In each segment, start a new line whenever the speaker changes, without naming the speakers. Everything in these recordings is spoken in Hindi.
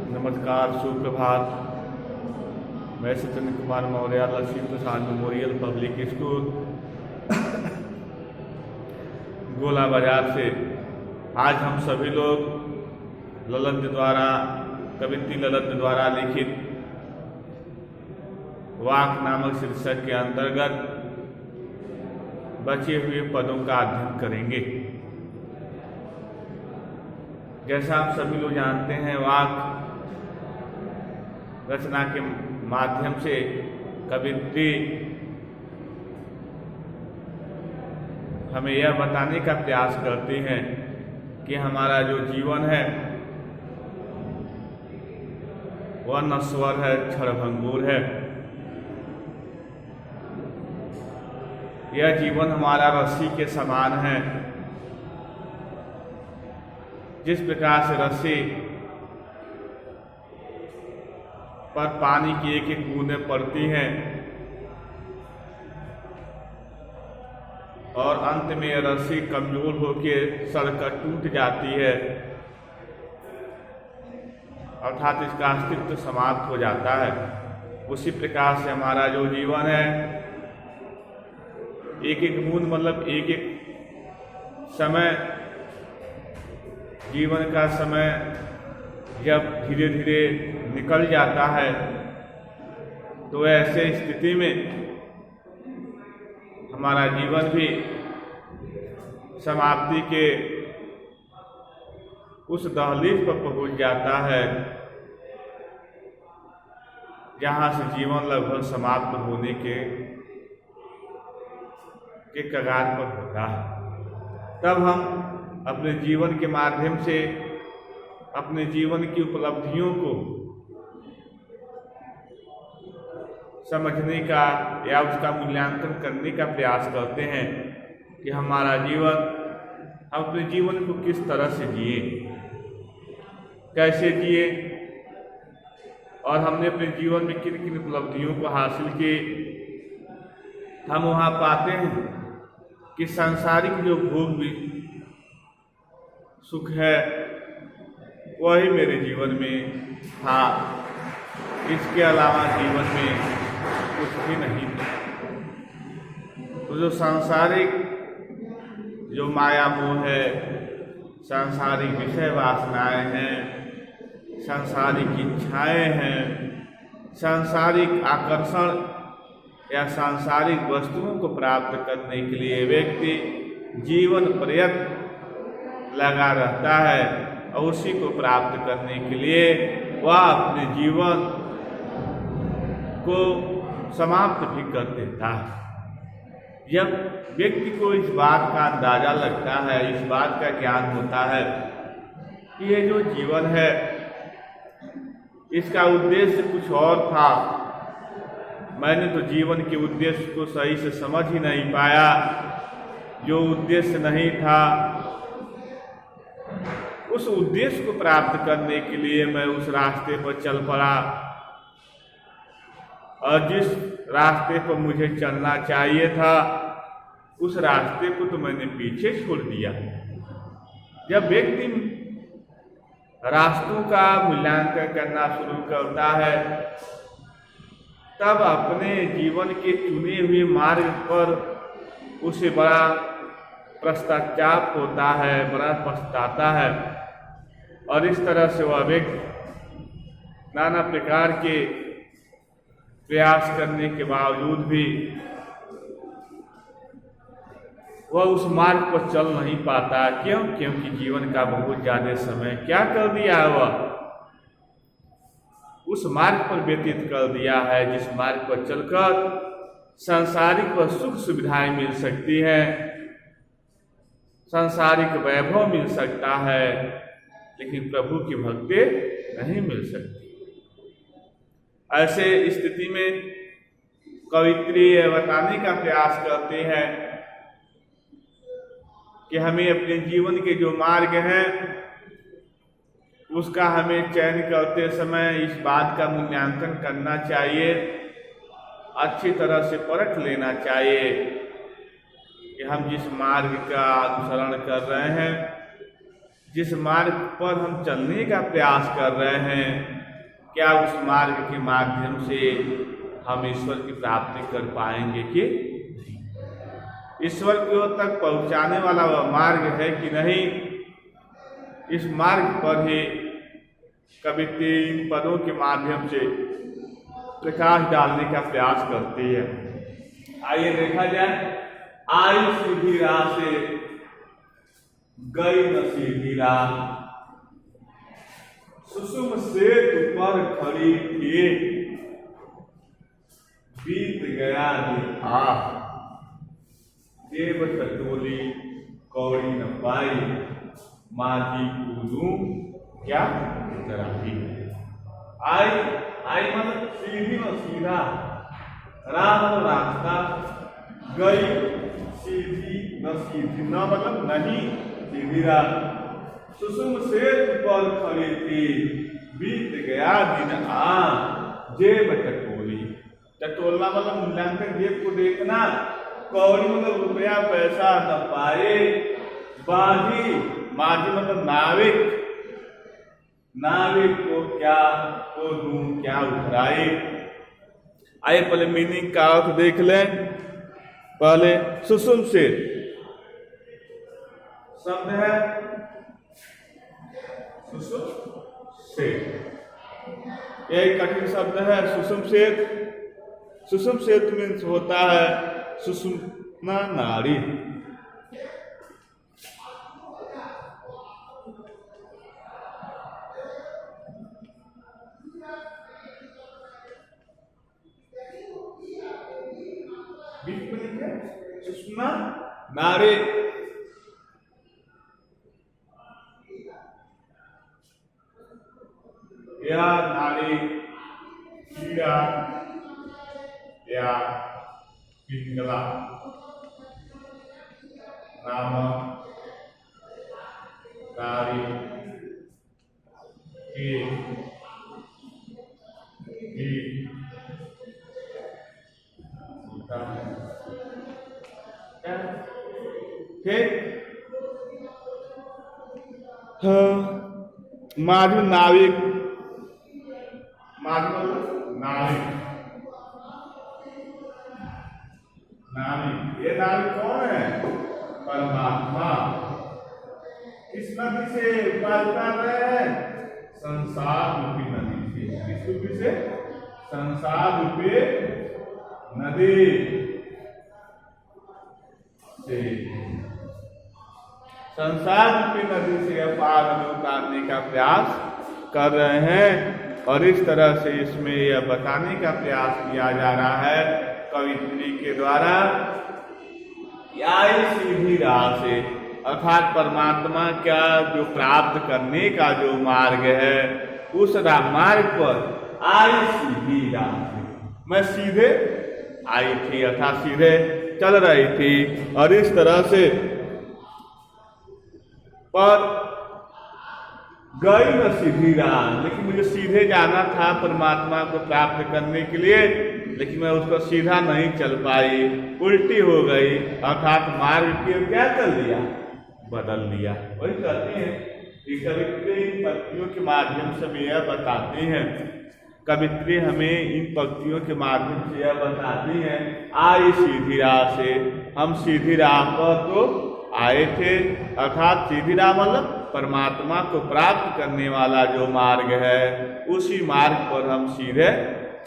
नमस्कार, सुप्रभात। मैं सत्येंद्र कुमार मौर्य, लक्ष्मी प्रसाद मेमोरियल पब्लिक स्कूल गोला बाजार से आज हम सभी लोग कवियत्री ललित द्वारा लिखित वाक नामक शीर्षक के अंतर्गत बचे हुए पदों का अध्ययन करेंगे। जैसा आप सभी लोग जानते हैं, वाक रचना के माध्यम से कवियत्री हमें यह बताने का प्रयास करती हैं कि हमारा जो जीवन है वह नश्वर है, क्षणभंगुर है। यह जीवन हमारा रस्सी के समान है। जिस प्रकार से रस्सी पर पानी की एक एक बूंदें पड़ती हैं और अंत में रस्सी कमजोर होकर सड़कर टूट जाती है, अर्थात इसका अस्तित्व समाप्त हो जाता है। उसी प्रकार से हमारा जो जीवन है, एक एक बूंद मतलब एक एक समय, जीवन का समय जब धीरे धीरे निकल जाता है, तो ऐसे स्थिति में हमारा जीवन भी समाप्ति के उस दहलीज पर पहुंच जाता है जहां से जीवन लगभग समाप्त होने के कगार पर होता है। तब हम अपने जीवन के माध्यम से अपने जीवन की उपलब्धियों को समझने का या उसका मूल्यांकन करने का प्रयास करते हैं कि हमारा जीवन, हम अपने जीवन को किस तरह से जिए, कैसे जिए और हमने अपने जीवन में किन किन उपलब्धियों को हासिल किए। हम वहाँ पाते हैं कि सांसारिक जो भोग भी सुख है वही मेरे जीवन में था, इसके अलावा जीवन में कुछ भी नहीं था। तो जो सांसारिक जो माया मोह है, सांसारिक विषय वासनाएं हैं, सांसारिक इच्छाएं हैं, सांसारिक आकर्षण या सांसारिक वस्तुओं को प्राप्त करने के लिए व्यक्ति जीवन पर्यंत लगा रहता है और उसी को प्राप्त करने के लिए वह अपने जीवन को समाप्त भी कर देता है। जब व्यक्ति को इस बात का अंदाजा लगता है, इस बात का ज्ञान होता है कि ये जो जीवन है इसका उद्देश्य कुछ और था, मैंने तो जीवन के उद्देश्य को सही से समझ ही नहीं पाया, जो उद्देश्य नहीं था उस उद्देश्य को प्राप्त करने के लिए मैं उस रास्ते पर चल पड़ा और जिस रास्ते पर मुझे चलना चाहिए था उस रास्ते को तो मैंने पीछे छोड़ दिया। जब व्यक्ति रास्तों का मूल्यांकन करना शुरू करता है, तब अपने जीवन के चुने हुए मार्ग पर उसे बड़ा पश्चाताप होता है, बड़ा पछताता है और इस तरह से वह व्यक्ति नाना प्रकार के प्रयास करने के बावजूद भी वह उस मार्ग पर चल नहीं पाता। क्यों? क्योंकि जीवन का बहुत ज्यादा समय क्या कर दिया, वह उस मार्ग पर व्यतीत कर दिया है जिस मार्ग पर चलकर सांसारिक व सुख सुविधाएं मिल सकती हैं, सांसारिक वैभव मिल सकता है, लेकिन प्रभु की भक्ति नहीं मिल सकती। ऐसे स्थिति में कवियत्री बताने का प्रयास करते हैं कि हमें अपने जीवन के जो मार्ग हैं उसका हमें चयन करते समय इस बात का मूल्यांकन करना चाहिए, अच्छी तरह से परख लेना चाहिए कि हम जिस मार्ग का अनुसरण कर रहे हैं जिस मार्ग पर हम चलने का प्रयास कर रहे हैं, क्या उस मार्ग के माध्यम से हम ईश्वर की प्राप्ति कर पाएंगे कि नहीं? ईश्वर की ओर तक पहुंचाने वाला वह मार्ग है कि नहीं? इस मार्ग पर ही कवित्री इन पदों के माध्यम से प्रकाश डालने का प्रयास करती है। आइए देखा जाए। आई सीधी राह से गई न सीधी राह, सुषुम सेतु पर खड़ी थी, बीत गया निभा, देव टटोली कौड़ी न पाई, माझी कूदू क्या कराही। आई मतलब सीधी न सीधा, राह मतलब रास्ता, गई सीधी न सीधी, न मतलब नहीं सीधी राह, सुषुम सेतु पर खड़ी थी, बीत गया दिन जेब टटोली। टटोलना मतलब मूल्यांकन, जेब को देखना, कौड़ी मतलब रुपया पैसा न पाए, बाजी माझी मतलब नाविक, नाविक को क्या को दूं क्या उतराए। आइए पहले मीनिंग का अर्थ देख लें। पहले सुषुम सेतु शब्द है, सुषुम सेतु एक कठिन शब्द है। सुषुम सेतु, सुषुम सेतु मीन्स होता है सुषुम्ना नाड़ी। सुषुम्ना नाड़ी, या नाड़ी, कीड़ा या पिंगला नामक नाड़ी के भी होता है। माझी नाविक, नाविक, नाविक, ये नाविक कौन है? परमात्मा। किस नदी से पार कर रहे हैं? संसार रूपी नदी से। किस रूपी से? संसार रूपी नदी से, संसार रूपी नदी से पार में उतारने का प्रयास कर रहे हैं। और इस तरह से इसमें यह बताने का प्रयास किया जा रहा है कवित्री के द्वारा, आई सीधी राह से, अर्थात परमात्मा का जो प्राप्त करने का जो मार्ग है, उस मार्ग पर आई सीधी राह से, मैं सीधे आई थी अर्थात सीधे चल रही थी। और इस तरह से पर गई न सीधी राह, लेकिन मुझे सीधे जाना था परमात्मा को प्राप्त करने के लिए, लेकिन मैं उसको सीधा नहीं चल पाई, उल्टी हो गई, अर्थात मार्ग को क्या कर लिया? बदल लिया। वही कहते हैं कि कवित्री इन पंक्तियों के माध्यम से भी यह बताती हैं, कवित्री हमें इन पंक्तियों के माध्यम से यह बताती हैं, आई सीधी राह से, हम सीधी राह पर तो आए थे, अर्थात सीधी राह मतलब परमात्मा को प्राप्त करने वाला जो मार्ग है, उसी मार्ग पर हम सीधे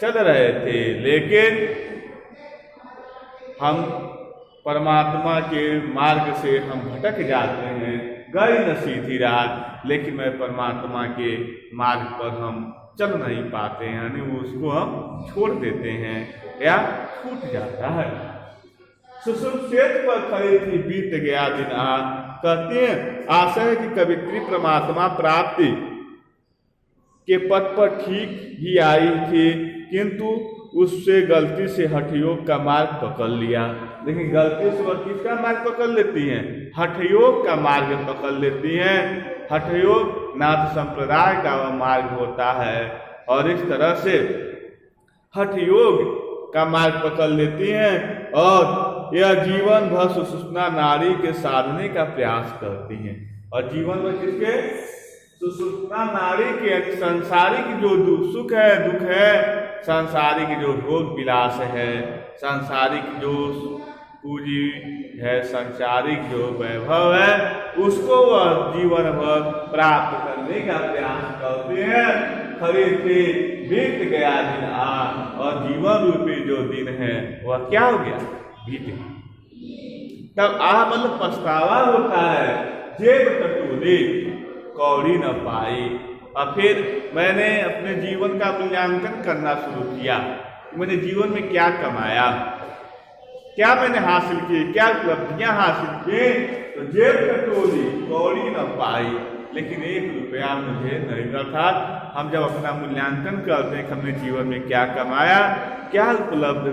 चल रहे थे, लेकिन हम परमात्मा के मार्ग से हम भटक जाते हैं। गई न सीधी राह, लेकिन मैं परमात्मा के मार्ग पर हम चल नहीं पाते हैं, यानी उसको हम छोड़ देते हैं या छूट जाता है। सुषुम सेतु पर खड़ी थी, बीत गया दिन कहते हैं आशा है कि कवित्री परमात्मा प्राप्ति के पथ पर ठीक ही आई थी, किंतु उससे गलती से हठयोग का मार्ग पकड़ लिया। लेकिन गलती से वह किसका मार्ग पकड़ लेती हैं? हठयोग का मार्ग पकड़ लेती हैं। हठयोग नाथ संप्रदाय का वह मार्ग होता है, और इस तरह से हठयोग का मार्ग पकड़ लेती हैं और यह जीवन भर सुषुम्ना नाड़ी के साधने का प्रयास करती हैं। और जीवन में किसके? सुषुप्ता नाड़ी के, यानी सांसारिक जो सुख है, दुख है, सांसारिक जो भोग विलास है, सांसारिक जो पूंजी है, संसारिक जो वैभव है, उसको वह जीवन भर प्राप्त करने का प्रयास करते हैं। खरीदते बीत गया दिन आ, और जीवन रूपी जो दिन है वह क्या हो गया? बीत गया। तब आ मतलब पछतावा होता है। जेब टटोले कौड़ी न पाई। और फिर मैंने अपने जीवन का मूल्यांकन करना शुरू किया। मैंने जीवन में क्या कमाया, क्या मैंने हासिल किए, क्या उपलब्धियां हासिल की। तो जेब टटोली कौड़ी न पाई, लेकिन 1 रुपया मुझे नहीं मिला था। हम जब अपना मूल्यांकन करते हैं कि हमने जीवन में क्या कमाया, क्या उपलब्ध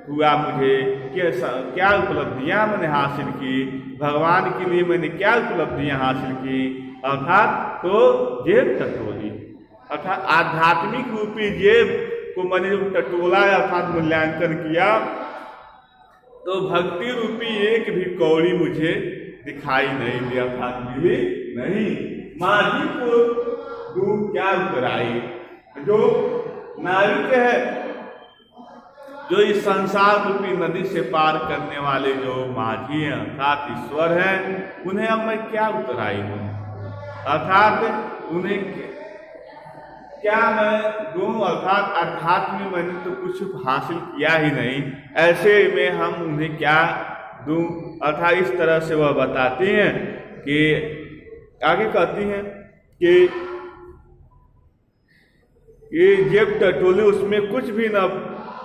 हुआ, मुझे क्या उपलब्धियां मैंने हासिल की, भगवान के लिए मैंने क्या उपलब्धियां हासिल की, अर्थात तो जेब टटोली, अर्थात आध्यात्मिक रूपी जेब को मैंने जब टटोला अर्थात मूल्यांकन किया, तो भक्ति रूपी एक भी कौड़ी मुझे दिखाई नहीं दिया, अर्थात मिली नहीं। माझी को दूर क्या उतराई। जो नाविक है, जो इस संसार रूपी नदी से पार करने वाले जो माझी हैं अर्थात ईश्वर हैं, उन्हें अब मैं क्या उतराई हूँ, अर्थात उन्हें क्या मैं दूँ, अर्थात अध्यात्म में मैंने तो कुछ हासिल किया ही नहीं, ऐसे में हम उन्हें क्या दूँ। अर्थात इस तरह से वह बताती हैं कि आगे कहती हैं कि ये जेब टटोली उसमें कुछ भी न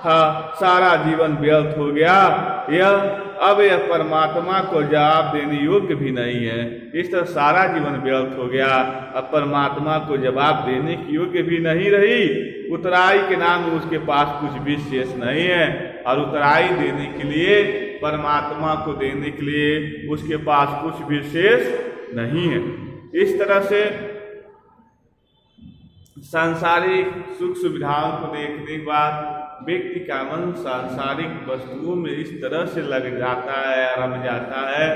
था, सारा जीवन व्यर्थ हो गया। यह परमात्मा को जवाब देने योग्य भी नहीं है। इस तरह सारा जीवन व्यर्थ हो गया, अब परमात्मा को जवाब देने की योग्य भी नहीं रही। उतराई के नाम में उसके पास कुछ भी शेष नहीं है, और उतराई देने के लिए, परमात्मा को देने के लिए उसके पास कुछ भी शेष नहीं है। इस तरह से सांसारिक सुख सुविधाओं को देखने के बाद व्यक्ति का मन सांसारिक वस्तुओं में इस तरह से लग जाता है, रम जाता है,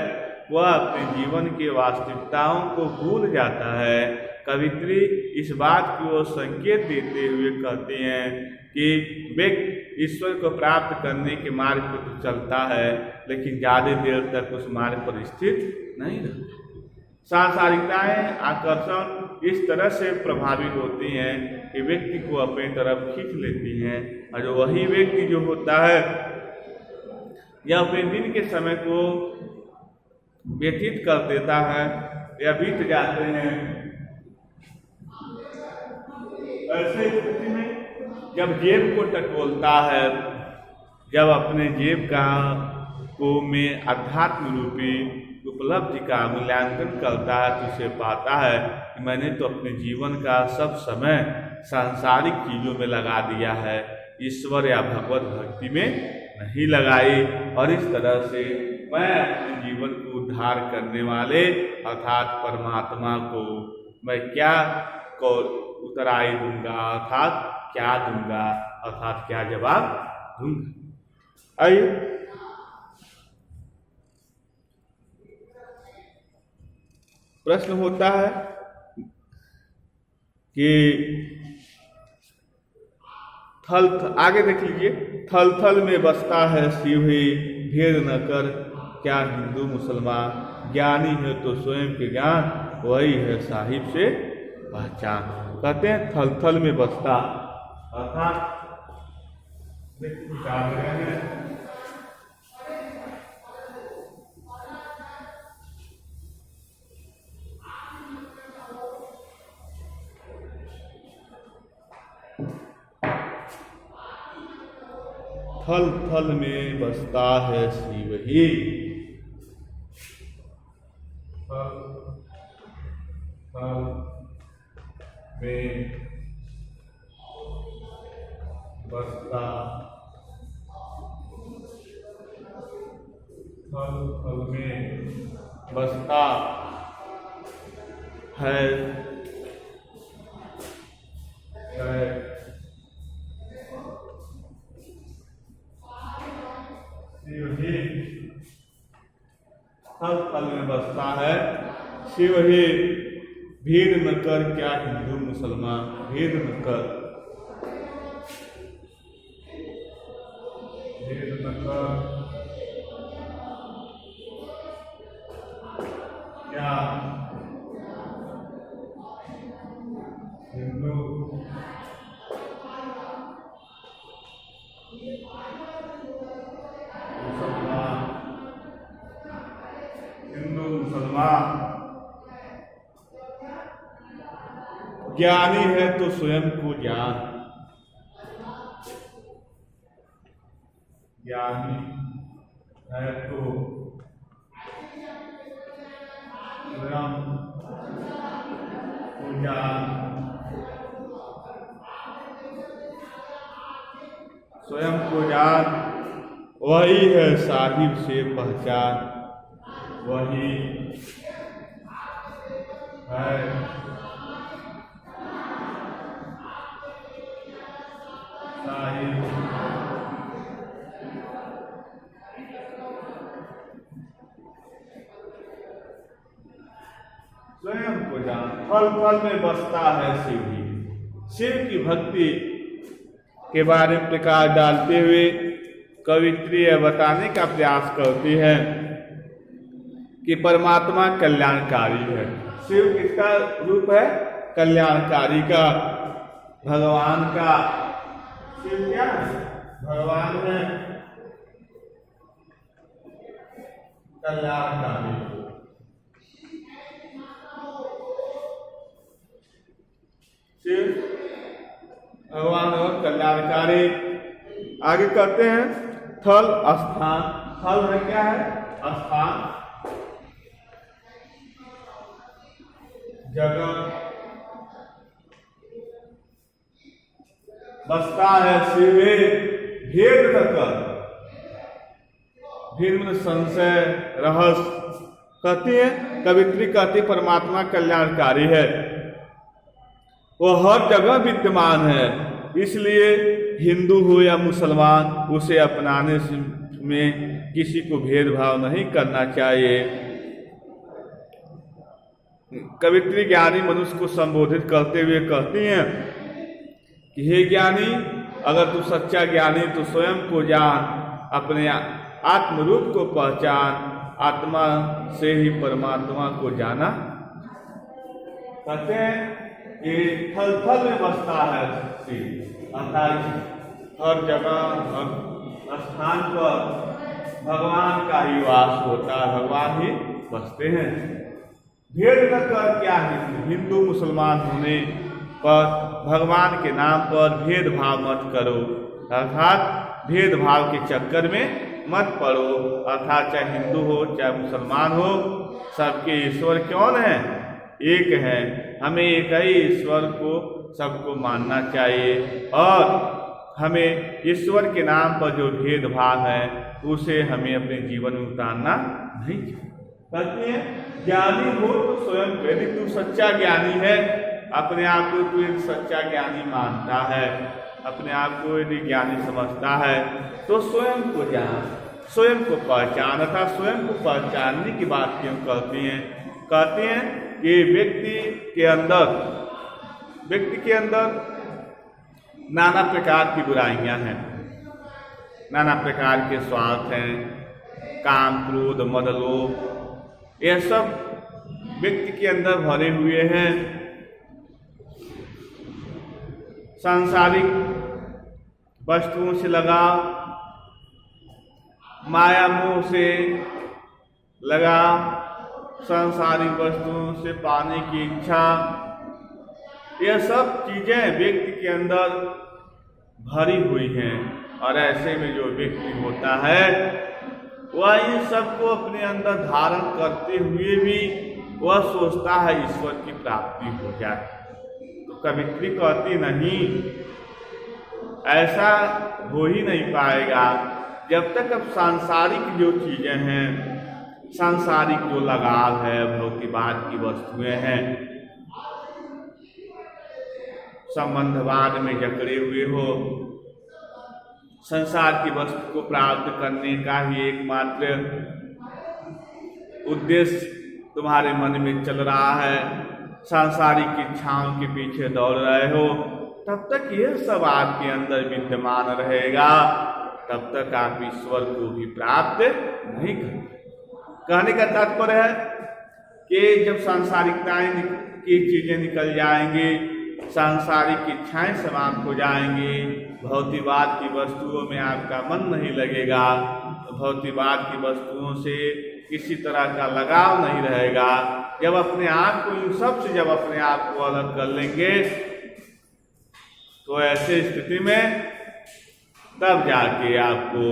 वह अपने जीवन के वास्तविकताओं को भूल जाता है। कवित्री इस बात की ओर संकेत देते हुए कहते हैं कि व्यक्ति ईश्वर को प्राप्त करने के मार्ग पर तो चलता है, लेकिन ज़्यादा देर तक उस मार्ग पर स्थित नहीं रहता। सांसारिकताएं आकर्षण इस तरह से प्रभावित होती हैं कि व्यक्ति को अपनी तरफ खींच लेती हैं, और जो वही व्यक्ति जो होता है या अपने दिन के समय को व्यतीत कर देता है या बीत जाते हैं, ऐसे स्थिति में जब जेब को टटोलता है, जब अपने जेब का को में अध्यात्म रूपी उपलब्धि का मूल्यांकन करता है, तो उसे पाता है कि मैंने तो अपने जीवन का सब समय सांसारिक चीज़ों में लगा दिया है, ईश्वर या भगवत भक्ति में नहीं लगाई। और इस तरह से मैं अपने जीवन को उद्धार करने वाले अर्थात परमात्मा को मैं क्या उतराई दूंगा, अर्थात क्या दूंगा, अर्थात क्या जवाब दूंगा। आइए प्रश्न होता है कि आगे देख लीजिए, थल थल में बसता है शिव ही, भेद न कर क्या हिंदू मुसलमान, ज्ञानी है तो स्वयं के ज्ञान, वही है साहिब से पहचान। कहते हैं थल थल में बसता, अर्थात थल थल में बसता है शिव ही, थल थल में बसता, थल थल में बसता है थल थल में बसता है शिव हे भेद न कर, क्या हिंदू मुसलमान भेद न कर, भेद न कर, क्या हिंदू मुसलमान, हिंदू मुसलमान। ज्ञानी है तो स्वयं को जान, ज्ञानी है तो स्वयं को जान, स्वयं को जान, वही है साहिब से पहचान, वही है साहिब। स्वयं को जान, फल फल में बसता है शिव ही। शिव की भक्ति के बारे में प्रकाश डालते हुए कवित्री यह बताने का प्रयास करती है कि परमात्मा कल्याणकारी है। शिव किसका रूप है? कल्याणकारी का, भगवान का। शिव क्या है? भगवान है, कल्याणकारी। शिव भगवान और कल्याणकारी। आगे कहते हैं थल स्थान। थल है क्या है? स्थान, जगह। बसता है शिव भेद न कर, भेद में संशय रहस्य। कहती है कवित्री, कहती परमात्मा कल्याणकारी है, वो हर जगह विद्यमान है, इसलिए हिंदू हो या मुसलमान उसे अपनाने में किसी को भेदभाव नहीं करना चाहिए। कवित्री ज्ञानी मनुष्य को संबोधित करते हुए कहती हैं कि हे ज्ञानी, अगर तू सच्चा ज्ञानी तो स्वयं को जान, अपने आत्मरूप को पहचान, आत्मा से ही परमात्मा को जाना। कहते हैं कि थल थल में बसता है शिव, अर्थात हर जगह हर स्थान पर भगवान का ही वास होता है, भगवान ही बसते हैं। भेद न कर, क्या हिंदू मुसलमान होने पर भगवान के नाम पर भेदभाव मत करो, अर्थात भेदभाव के चक्कर में मत पड़ो। अर्थात चाहे हिंदू हो चाहे मुसलमान हो, सबके ईश्वर कौन है? एक है। हमें एक ही ईश्वर को सबको मानना चाहिए और हमें ईश्वर के नाम पर जो भेदभाव है उसे हमें अपने जीवन में उतारना नहीं चाहिए। कहते हैं ज्ञानी हो तो स्वयं, यदि तू सच्चा ज्ञानी है, अपने आप को तू एक सच्चा ज्ञानी मानता है, अपने आप को यदि ज्ञानी समझता है तो स्वयं को जान, स्वयं को पहचान। अर्थात स्वयं को पहचानने की बात क्यों कहती हैं? कहते हैं कि व्यक्ति के अंदर नाना प्रकार की बुराइयां हैं, नाना प्रकार के स्वार्थ हैं, काम क्रोध मद लोभ, यह सब व्यक्ति के अंदर भरे हुए हैं। सांसारिक वस्तुओं से लगाव, माया मोह से लगाव, सांसारिक वस्तुओं से पाने की इच्छा, यह सब चीजें व्यक्ति के अंदर भरी हुई हैं। और ऐसे में जो व्यक्ति होता है वह इन सबको अपने अंदर धारण करते हुए भी वह सोचता है ईश्वर की प्राप्ति हो जाए। तो कवित्री कहती नहीं, ऐसा हो ही नहीं पाएगा जब तक अब सांसारिक जो चीजें हैं, सांसारिक जो लगाव है, भौतिकवाद की वस्तुएं हैं, संबंधवाद में जकड़े हुए हो, संसार की वस्तु को प्राप्त करने का ही एकमात्र उद्देश्य तुम्हारे मन में चल रहा है, सांसारिक इच्छाओं के पीछे दौड़ रहे हो, तब तक यह सब आपके अंदर विद्यमान रहेगा, तब तक आप ईश्वर को भी प्राप्त नहीं करेंगे। कहने का तात्पर्य है कि जब सांसारिकताएं की चीजें निकल जाएंगी, सांसारिक इच्छाएं समाप्त हो जाएंगी, भौतिकवाद की वस्तुओं में आपका मन नहीं लगेगा, भौतिकवाद की वस्तुओं से किसी तरह का लगाव नहीं रहेगा, जब अपने आप को इन सब से जब अपने आप को अलग कर लेंगे, तो ऐसे स्थिति में तब जाके आपको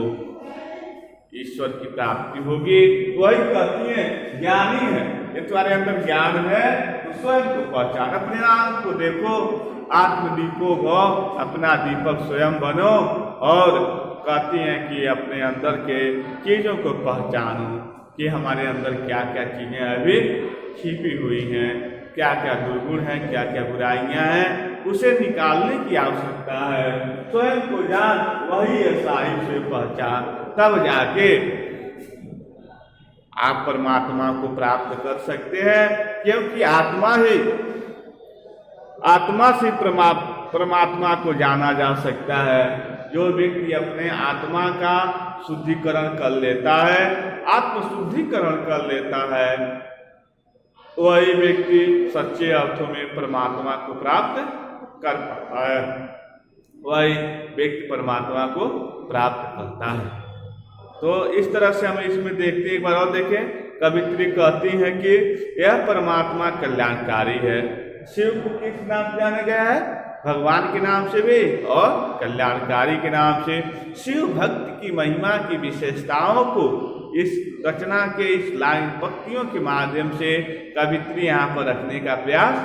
ईश्वर की प्राप्ति होगी। वही कहती है ज्ञानी है, ये तुम्हारे अंदर ज्ञान है तो स्वयं को पहचान, अपने आप को देखो, आत्मदीपो गो, अपना दीपक स्वयं बनो। और कहती हैं कि अपने अंदर के चीजों को पहचानो कि हमारे अंदर क्या क्या चीजें अभी छिपी हुई हैं, क्या क्या दुर्गुण हैं, क्या क्या बुराइयां हैं, उसे निकालने की आवश्यकता है। स्वयं को जान, वही साहिब से पहचान, तब जाके आप परमात्मा को प्राप्त कर सकते हैं, क्योंकि आत्मा से परमात्मा को जाना जा सकता है। जो व्यक्ति अपने आत्मा का शुद्धिकरण कर लेता है, आत्मशुद्धिकरण कर लेता है, वही व्यक्ति सच्चे अर्थों में परमात्मा को प्राप्त कर पाता है, वही व्यक्ति परमात्मा को प्राप्त करता है। तो इस तरह से हम इसमें देखते हैं। एक बार और देखें, कवित्री कहती है कि यह परमात्मा कल्याणकारी है। शिव को किस नाम से जाना गया है? भगवान के नाम से भी और कल्याणकारी के नाम से। शिव भक्त की महिमा की विशेषताओं को इस रचना के इस लाइन पंक्तियों के माध्यम से कवित्री यहाँ पर रखने का प्रयास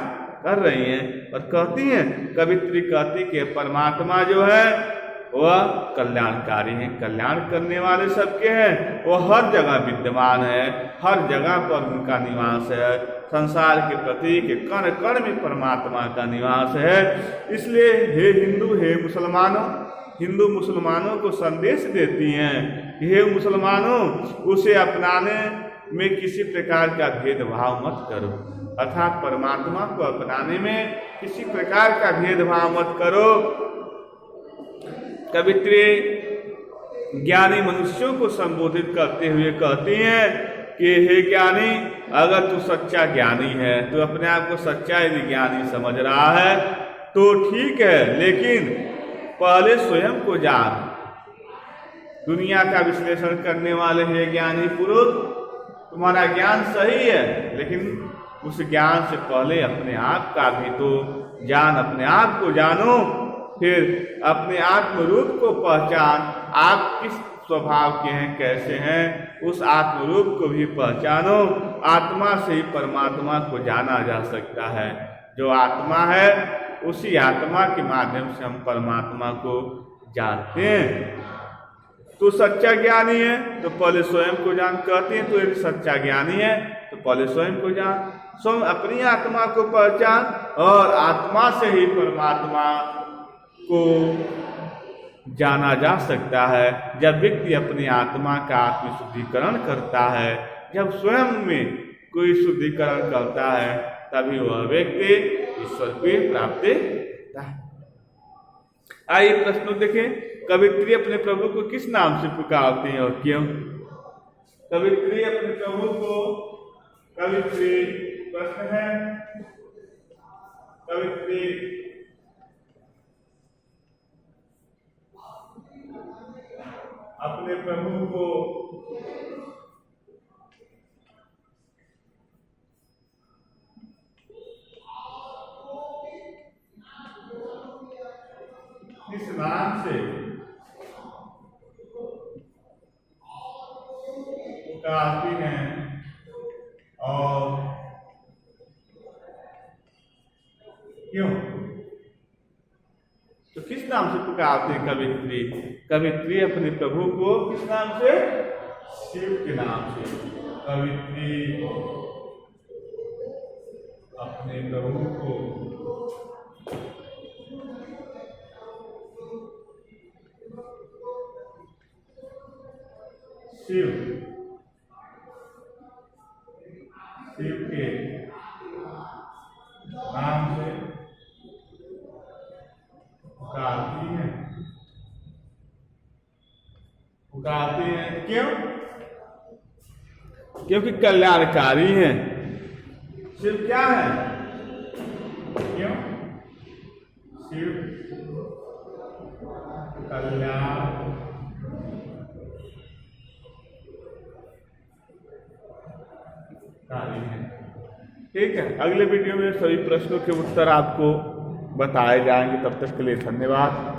कर रही हैं और कहती हैं, कवित्री कहती कि परमात्मा जो है वह कल्याणकारी है, कल्याण करने वाले सबके हैं, वो हर जगह विद्यमान है, हर जगह पर उनका निवास है, संसार के प्रत्येक कण कण में परमात्मा का निवास है। इसलिए हे हिंदू, हे मुसलमानों, हिंदू मुसलमानों को संदेश देती हैं कि हे मुसलमानों, उसे अपनाने में किसी प्रकार का भेदभाव मत करो, अर्थात परमात्मा को अपनाने में किसी प्रकार का भेदभाव मत करो। कवित्री ज्ञानी मनुष्यों को संबोधित करते हुए कहती हैं कि हे ज्ञानी, अगर तू सच्चा ज्ञानी है, तू अपने आप को सच्चा यदि ज्ञानी समझ रहा है तो ठीक है, लेकिन पहले स्वयं को जान। दुनिया का विश्लेषण करने वाले हे ज्ञानी पुरुष, तुम्हारा ज्ञान सही है, लेकिन उस ज्ञान से पहले अपने आप का भी तो जान, अपने आप को जानो, फिर अपने आत्म रूप को पहचान, आप किस स्वभाव के हैं, कैसे हैं, उस आत्म रूप को भी पहचानो। आत्मा से ही परमात्मा को जाना जा सकता है। जो आत्मा है उसी आत्मा के माध्यम से हम परमात्मा को जानते हैं। तू सच्चा ज्ञानी है तो पहले स्वयं को जान, कहते हैं तो यदि सच्चा ज्ञानी है तो पहले स्वयं को जान, स्वयं अपनी आत्मा को पहचान, और आत्मा से ही परमात्मा को जाना जा सकता है। जब व्यक्ति अपनी आत्मा का आत्मशुद्धिकरण करता है, जब स्वयं में कोई शुद्धिकरण करता है, तभी वह व्यक्ति ईश्वर की प्राप्ति करता है। आइए प्रश्न देखें, कवित्री अपने प्रभु को किस नाम से पुकारती हैं और क्यों? कवित्री अपने प्रभु को, कवित्री प्रश्न है, कवित्री अपने प्रभु को किस नाम से पुकारती हैं और क्यों? तो किस नाम से पुकारते हैं कवित्री? कवित्री अपने प्रभु को किस नाम से? शिव के नाम से। कवित्री अपने प्रभु को शिव पुकारती हैं, पुकारती हैं क्यों? क्योंकि कल्याणकारी हैं। शिव क्या है? क्यों? शिव कल्याणकारी है। ठीक है, अगले वीडियो में सभी प्रश्नों के उत्तर आपको बताए जाएंगे। तब तक के लिए धन्यवाद।